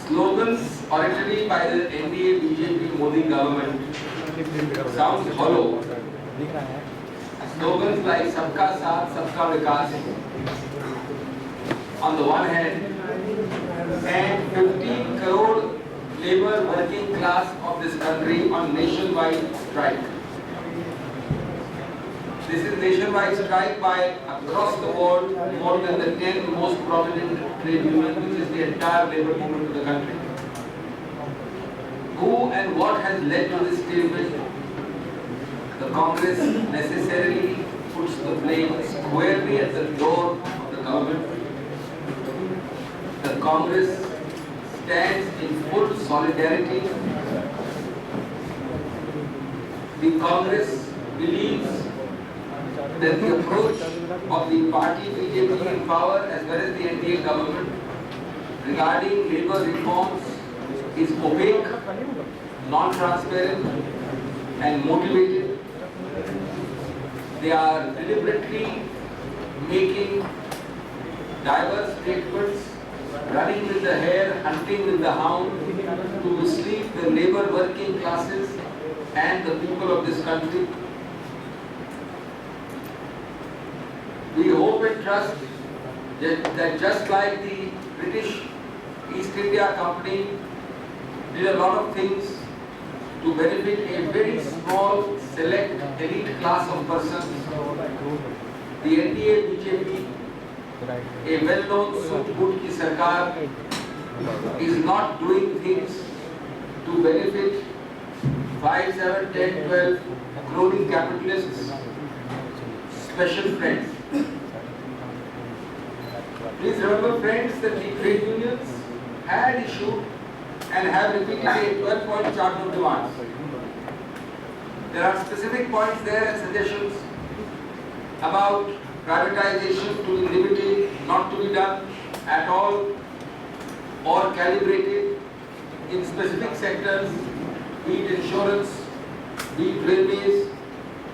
Slogans originally by the NDA BJP Modi government sounds hollow. Slogans like Sabka Saath, Sabka Vikas on the one hand, and 15 crore labor working class of this country on nationwide strike. This is nationwide strike by across the board more than the 10 most prominent trade unions, which is the entire labor movement of the country. Who and what has led to this stalemate? The Congress necessarily puts the blame squarely at the door of the government. The Congress stands in full solidarity. The Congress believes that the approach of the party BJP in power as well as the NDA government regarding labour reforms is opaque, non-transparent and motivated. They are deliberately making diverse statements, running with the hare, hunting with the hound, to mislead the labour working classes and the people of this country. We hope and trust that just like the British East India Company did a lot of things to benefit a very small, select, elite class of persons, the NDA BJP, a well-known Soot Boot Ki Sarkar, is not doing things to benefit 5, 7, 10, 12 crony capitalists, special friends. Please remember, friends, that the trade unions had issued and have repeated a 12-point chart of demands. There are specific points there and suggestions about privatization to be limited, not to be done at all, or calibrated in specific sectors, be it insurance, be it railways,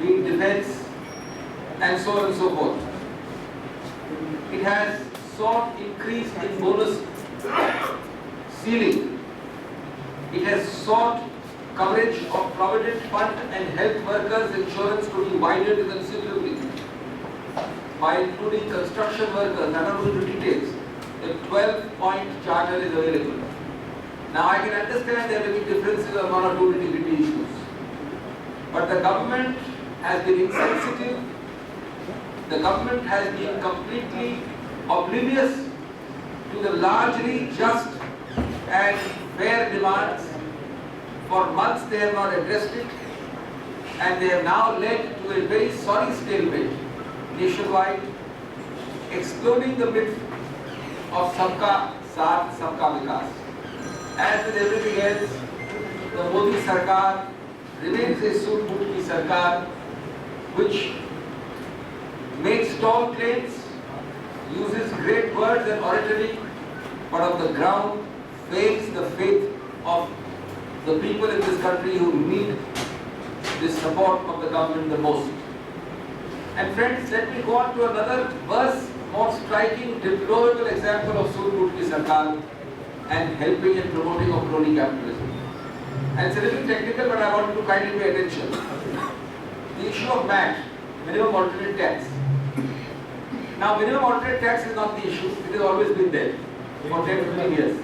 be it defense, and so on and so forth. It has sought increase in bonus ceiling. It has sought coverage of provident fund and health workers' insurance to be widened considerably by including construction workers. I'm not going to details. The 12-point charter is available. Now I can understand there may be differences on one or two nitty-gritty issues, but the government has been insensitive. The government has been completely oblivious to the largely just and fair demands. For months they have not addressed it, and they have now led to a very sorry stalemate nationwide, excluding the myth of Sabka Saath, Sabka Vikas. As with everything else, the Modi Sarkar remains a Soot Boot Ki Sarkar, which makes tall claims, uses great words and oratory, but on the ground fails the faith of the people in this country who need this support of the government the most. And friends, let me go on to another worse, more striking, deplorable example of Soot Boot Ki Sarkar and helping and promoting of crony capitalism. And it's a little technical, but I want you to kindly pay attention. The issue of MAT, minimum alternate tax. Now, minimum alternate tax is not the issue. It has always been there for 10-15 years.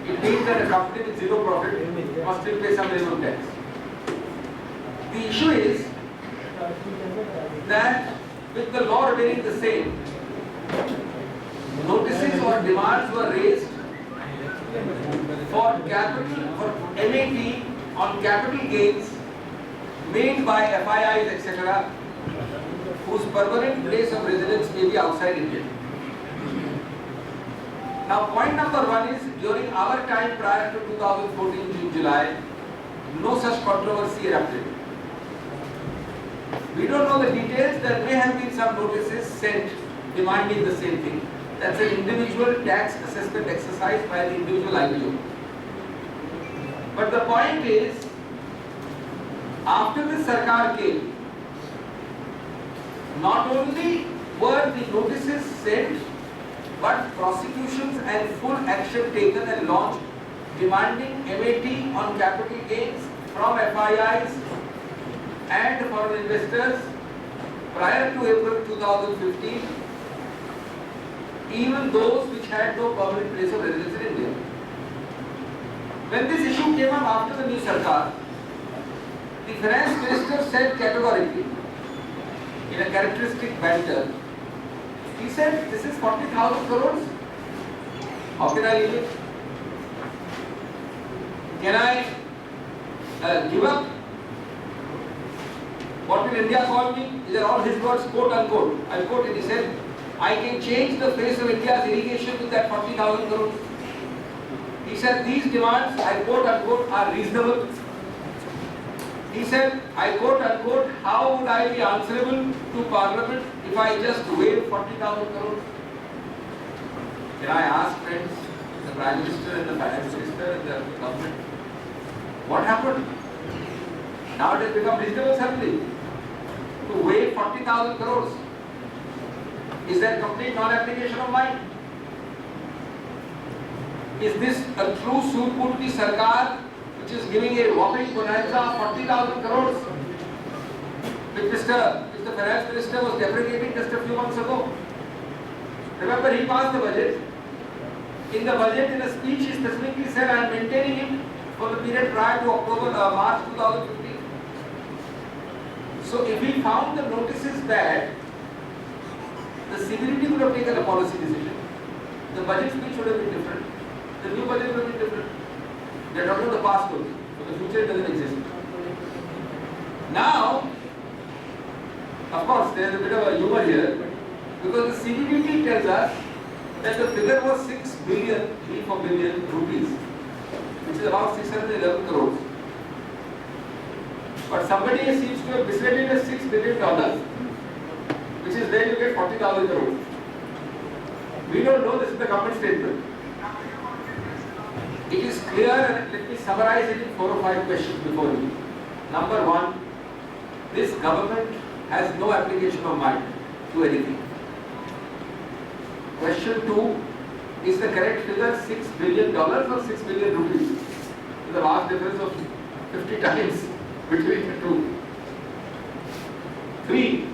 It means that a company with zero profit must still pay some minimum tax. The issue is that with the law remaining the same, notices or demands were raised for capital, for MAT on capital gains made by FIIs, etc., whose permanent place of residence may be outside India. Now, point number one is, during our time prior to 2014 June, July, no such controversy erupted. We don't know the details. There may have been some notices sent demanding the same thing. That's an individual tax assessment exercise by the individual IPO. But the point is, after the Sarkar came, not only were the notices sent but prosecutions and full action taken and launched demanding MAT on capital gains from FIIs and foreign investors prior to April 2015, even those which had no permanent place of residence in India. When this issue came up after the new Sarkar, the finance minister said categorically, in a characteristic banter, he said, this is 40,000 crores. How can I leave it? Can I give up? What will India call me? These are all his words, quote unquote. I quote it. He said, I can change the face of India's irrigation with that 40,000 crores. He said, these demands, I quote unquote, are reasonable. He said, I quote unquote, how would I be answerable to Parliament if I just waive 40,000 crores? Can I ask, friends, the Prime Minister and the Finance Minister and the government, what happened? Now it has become reasonable suddenly to waive 40,000 crores. Is that complete non-application of mine? Is this a true Surpurti Sarkar which is giving a whopping bonanza of 40,000 crores which the Finance Minister was deprecating just a few months ago? Remember, he passed the budget. In the budget, in a speech, he specifically said, I am maintaining it for the period prior to March 2015. So if he found the notices bad, the CBDT would have taken a policy decision. The budget speech would have been different. The new budget would have been different. They are talking about the past only. So the future doesn't exist. Now, of course, there is a bit of a humor here, because the CBDT tells us that the figure was 6 billion, 3-4 billion rupees, which is about 611 crores. But somebody seems to have misled it as $6 billion, which is where you get 40,000 crores. We don't know, this is the government statement. It is clear, and let me summarize it in 4 or 5 questions before you. Number 1, this government has no application of mind to anything. Question 2, is the correct figure $6 billion or 6 billion rupees? There's a vast difference of 50 times between the two. 3,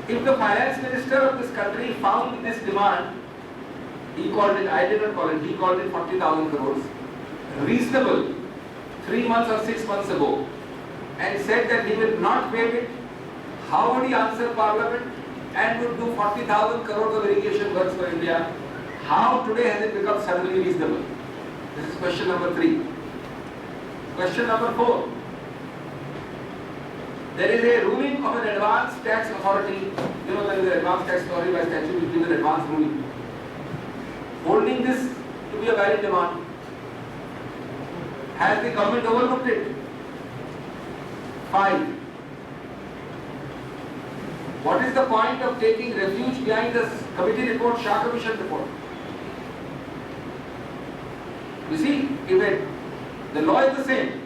if the finance minister of this country found this demand, he called it, I did not call it, he called it 40,000 crores, reasonable 3 months or 6 months ago, and said that he will not pay it, how would he answer Parliament and would do 40,000 crores of irrigation works for India? How today has it become suddenly reasonable? This is question number 3. Question number 4. There is a ruling of an advanced tax authority. You know, there is an advanced tax authority by statute which gives an advanced ruling, holding this to be a valid demand. Has the government overlooked it? 5. What is the point of taking refuge behind this committee report, Shah Commission report? You see, the law is the same.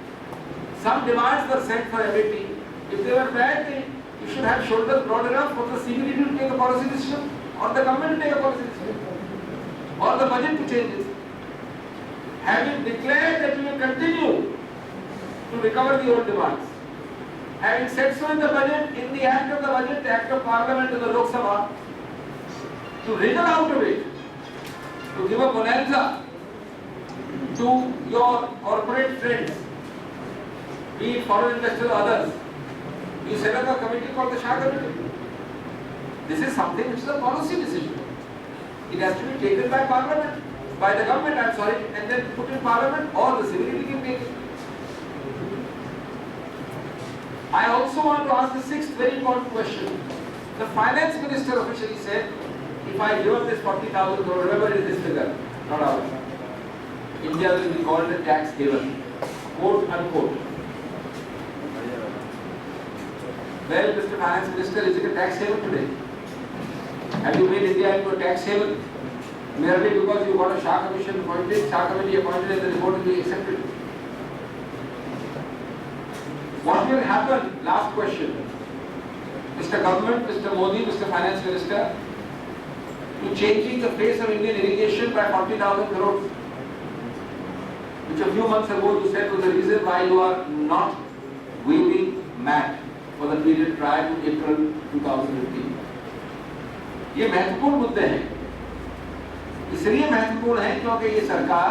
Some demands were sent for MAT. If they were bad, you should have shoulders broad enough for the CBDT to take a policy decision, or the government to take a policy decision, or the budget to change it. Having declared that we will continue to recover the old demands, having said so in the budget, in the act of the budget, the act of Parliament and the Lok Sabha, to wriggle out of it, to give a bonanza to your corporate friends, be it foreign investors or others, you set up a committee called the Shah Committee. This is something which is a policy decision. It has to be taken by Parliament, by the government, I'm sorry, and then put in Parliament, or the civility can take it. I also want to ask the 6th very important question. The finance minister officially said, if I give up this 40,000 crore, remember it is this figure, not ours, India will be called a tax haven, quote unquote. Well, Mr. Finance Minister, is it a tax haven today? Have you made India into a tax haven? Merely because you got a Shah Commission appointed, Shah Committee appointed, and the report will be accepted. What will happen? Last question. Mr. Government, Mr. Modi, Mr. Finance Minister, to changing the face of Indian irrigation by 40,000 crores, which a few months ago you said was the reason why you are not waiving MAT for the period prior to April 2015. ये महत्वपूर्ण मुद्दे हैं, इसलिए महत्वपूर्ण है क्योंकि ये सरकार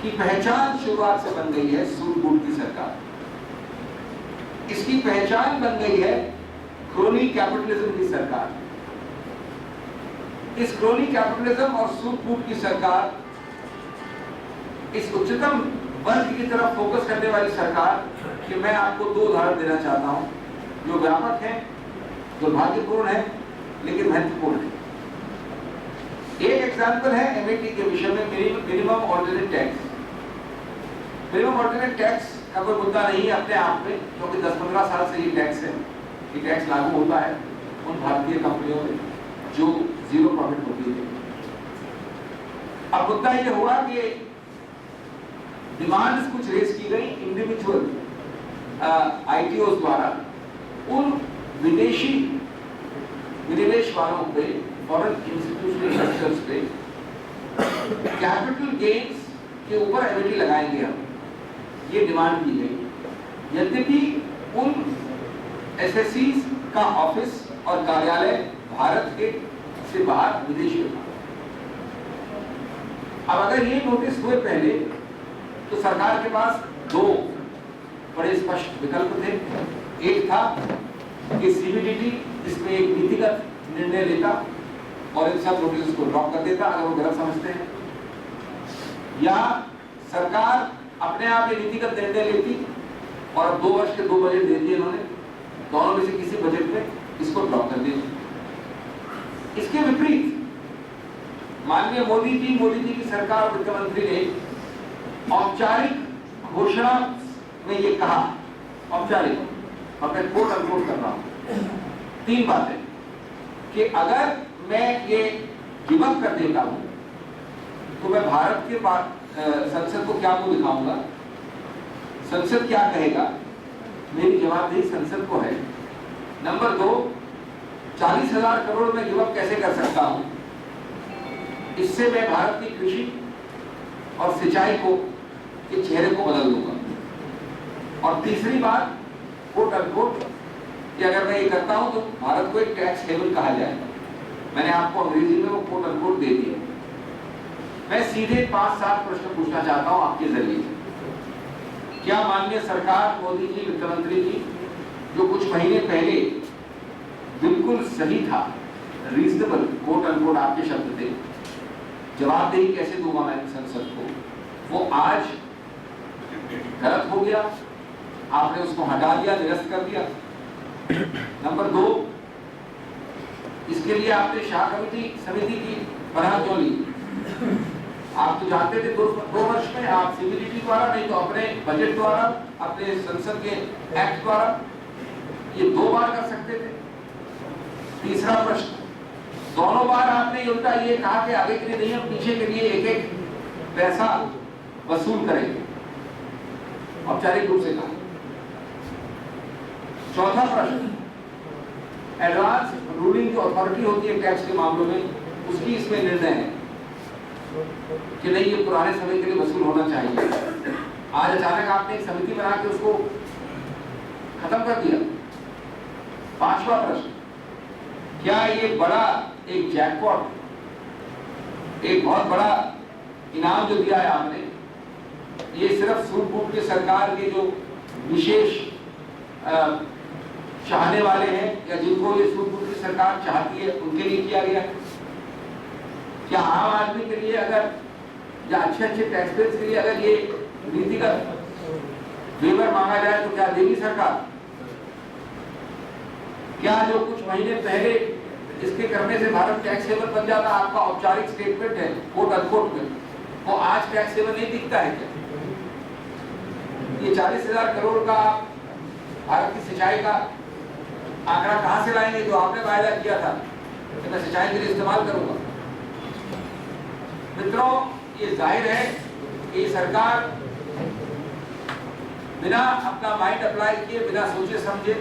की पहचान शुरुआत से बन गई है सूट बूट की सरकार। इसकी पहचान बन गई है क्रोनी कैपिटलिज्म की सरकार। इस क्रोनी कैपिटलिज्म और सूट बूट की सरकार, इस उच्चतम वर्ग की तरफ फोकस करने वाली सरकार कि मैं आपको दो उदाहरण देना चाहता हूं जो व्यापक है, दुर्भाग्यपूर्ण है लेकिन महत्वपूर्ण है। एक एग्जाम्पल है एमएटी के विषय में minimum ordinary tax. Minimum ordinary tax का कोई मुद्दा नहीं है अपने आप में, क्योंकि 10-15 साल से ये टैक्स है, ये टैक्स लागू होता है उन भारतीय कंपनियों में जो जीरो प्रॉफिट होती है। अब मुद्दा ये हुआ कि डिमांड्स कुछ रेज की गई इंडिविजुअल आईटीओ द्वारा उन विदेशी विनिवेश वालों पे, फॉरेन इंस्टीट्यूशनल इन्वेस्टर्स पे कैपिटल गेन्स के ऊपर एमएटी लगाएंगे हम, ये डिमांड की गई। यद्यपि उन एसएससीज का ऑफिस और कार्यालय भारत के से बाहर विदेश में था। अब अगर ये नोटिस हुए पहले तो सरकार के पास दो बड़े स्पष्ट विकल्प थे। एक था कि सीबीडीटी इसमें एक नीतिगत निर्णय लेता और इन सब नोटिस को ड्रॉप कर देता अगर वो गलत समझते हैं, या सरकार अपने आप ये नीतिगत निर्णय लेती और अब 2 वर्ष के 2 बजट दे दिए इन्होंने, दोनों में से किसी बजट में इसको ड्रॉप कर देती। इसके विपरीत माननीय मोदी जी की सरकार, वित्त मंत्री ने औपचारिक घोषणा में ये कहा, औपचारिक और मैं कोट अनकोट कर रहा हूं, 3 बातें कि अगर मैं ये गिव अप कर देता हूं तो मैं भारत के संसद को क्या मुंह दिखाऊंगा, संसद क्या कहेगा, मेरी जवाबदेही संसद को है। नंबर 2, 40,000 करोड़ में गिव अप कैसे कर सकता हूं, इससे मैं भारत की कृषि और सिंचाई को के चेहरे को बदल दूंगा। और तीसरी बात कोट अनकोट कि अगर मैं ये करता हूं तो भारत को एक टैक्स हेवन कहा जाएगा। मैंने आपको अंग्रेजी में वो कोट अनकोट दे दिया। मैं सीधे 5-7 प्रश्न पूछना चाहता हूं आपके जरिए। क्या माननीय सरकार, मोदी जी, वित्त मंत्री जी, जो कुछ महीने पहले बिल्कुल सही था, रीजनेबल कोट अनकोट आपके शब्द थे, जवाबदेही कैसे दूंगा मैं संसद को, वो आज गलत हो गया, आपने उसको हटा दिया, निरस्त कर दिया। नंबर 2, इसके लिए आपने शाह समिति की पनाह क्यों ली? आप तो जानते थे 2 वर्ष में आप सीबीडीटी द्वारा, नहीं तो अपने बजट द्वारा, अपने संसद के एक्ट द्वारा ये 2 बार कर सकते थे। तीसरा प्रश्न, दोनों बार आपने उल्टा ये कहा कि आगे के लिए नहीं, हम पीछे के लिए एक पैसा वसूल करेंगे, औपचारिक रूप से कहा। चौथा प्रश्न, एडवांस रूलिंग जो अथॉरिटी होती है टैक्स के मामलों में, उसकी इसमें निर्णय है कि नहीं, ये पुराने समय के लिए वसूल होना चाहिए। आज अचानक आपने एक समिति बना के उसको खत्म कर दिया। 5वां प्रश्न, क्या ये बड़ा एक जैकपॉट, एक बहुत बड़ा इनाम जो दिया है आपने, ये सिर्फ सूट बूट की सरकार के जो विशेष चाहने वाले हैं या जिनको ये सूट बूट की सरकार चाहती है उनके लिए किया गया? क्या आम आदमी के लिए अगर, या अच्छे टैक्स पेयर्स के लिए अगर ये नीतिगत वेवर मांगा जाए तो क्या देगी सरकार? क्या जो कुछ महीने पहले इसके करने से भारत टैक्स हेवन बन जाता, आपका औपचारिक स्टेटमेंट है कोट अनकोट में, वो आज टैक्स हेवन नहीं दिखता है क्या? ये 40,000 करोड़ का भारत की सिंचाई का आंकड़ा कहां से लाएंगे जो आपने वायदा किया था कि मैं सिंचाई के लिए इस्तेमाल करूंगा? मित्रों, ये जाहिर है कि सरकार बिना अपना माइंड अप्लाई किए, बिना सोचे समझे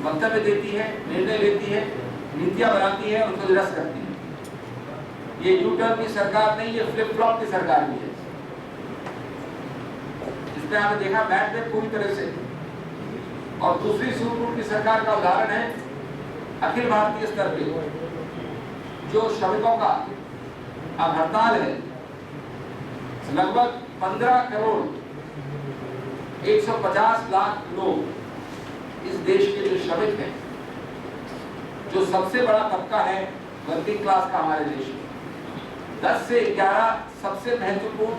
वक्तव्य देती है, निर्णय लेती है, नीतियां बनाती है, उनको निरस्त करती है। ये यू टर्न की सरकार नहीं, ये फ्लिप फ्लॉप की सरकार भी है। इसमें आपने देखा बैट में पूरी तरह से। और दूसरी सूट की सरकार का उदाहरण है अखिल भारतीय स्तर पे जो श्रमिकों का अब हड़ताल है। लगभग 15 करोड़ 150 लाख लोग इस देश के जो श्रमिक हैं, जो सबसे बड़ा तबका है वर्किंग क्लास का हमारे देश में, 10 से 11 सबसे महत्वपूर्ण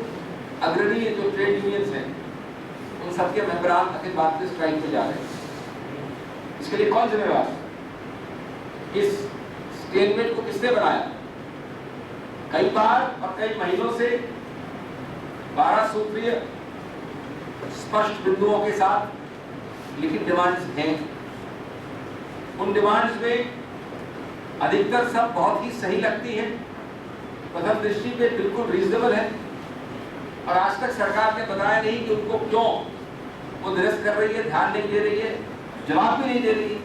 अग्रणी जो ट्रेड यूनियंस हैं, उन सबके मेंबरान अखिल भारतीय स्ट्राइक में जा रहे हैं। इसके लिए कौन जिम्मेवार है? इस स्टेटमेंट को किसने बनाया? कई बार और कई महीनों से 12 सूत्रीय स्पष्ट बिंदुओं के साथ लिखित डिमांड्स हैं। उन डिमांड्स में अधिकतर सब बहुत ही सही लगती है, प्रथम दृष्टि पे बिल्कुल रीजनेबल है, और आज तक सरकार ने बताया नहीं कि उनको क्यों वो निरस्त कर रही है, ध्यान नहीं दे रही है, जवाब भी नहीं दे रही है।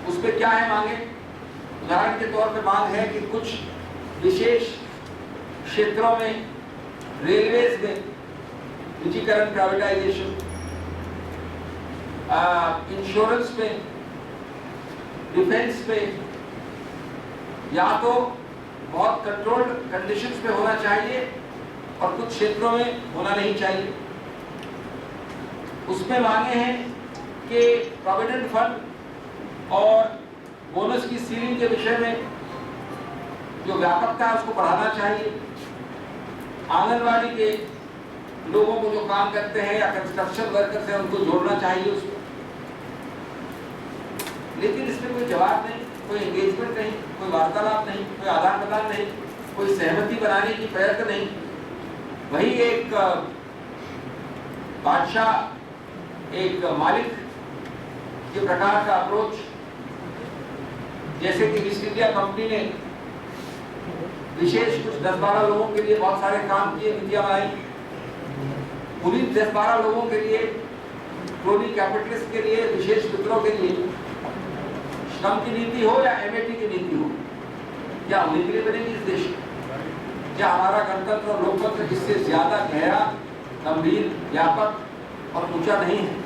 उस पर क्या है मांगे? उदाहरण के तौर पे मांग है कि कुछ विशेष क्षेत्रों में, रेलवेज में निजीकरण, प्राइवेटाइजेशन, इंश्योरेंस में, डिफेंस में, या तो बहुत कंट्रोल्ड कंडीशंस में होना चाहिए और कुछ क्षेत्रों में होना नहीं चाहिए। उसमें मांगे हैं कि प्रोविडेंट फंड और बोनस की सीलिंग के विषय में जो व्यापकता है उसको बढ़ाना चाहिए। आंगनवाड़ी के लोगों को जो काम करते हैं या कंस्ट्रक्शन वर्कर्स हैं उनको जोड़ना चाहिए उसमें। लेकिन इसमें कोई जवाब नहीं, कोई एंगेजमेंट नहीं, कोई वार्तालाप नहीं, कोई आदान प्रदान नहीं, कोई सहमति बनाने की प्रयत्न नहीं। वही एक बादशाह, एक मालिक के प्रकार का अप्रोच, जैसे कि ईस्ट इंडिया कंपनी ने विशेष कुछ 10-12 लोगों के लिए बहुत सारे काम किए, नीतियां बनाई। उन्हीं 10-12 लोगों के लिए, क्रोनी कैपिटलिस्ट के लिए, विशेष मित्रों के लिए श्रम की नीति हो या एमएटी की नीति हो, क्या उन्हीं के लिए बनेगी इस देश में? क्या हमारा गणतंत्र और लोकतंत्र इससे ज्यादा गहरा, गंभीर, व्यापक और ऊंचा नहीं है?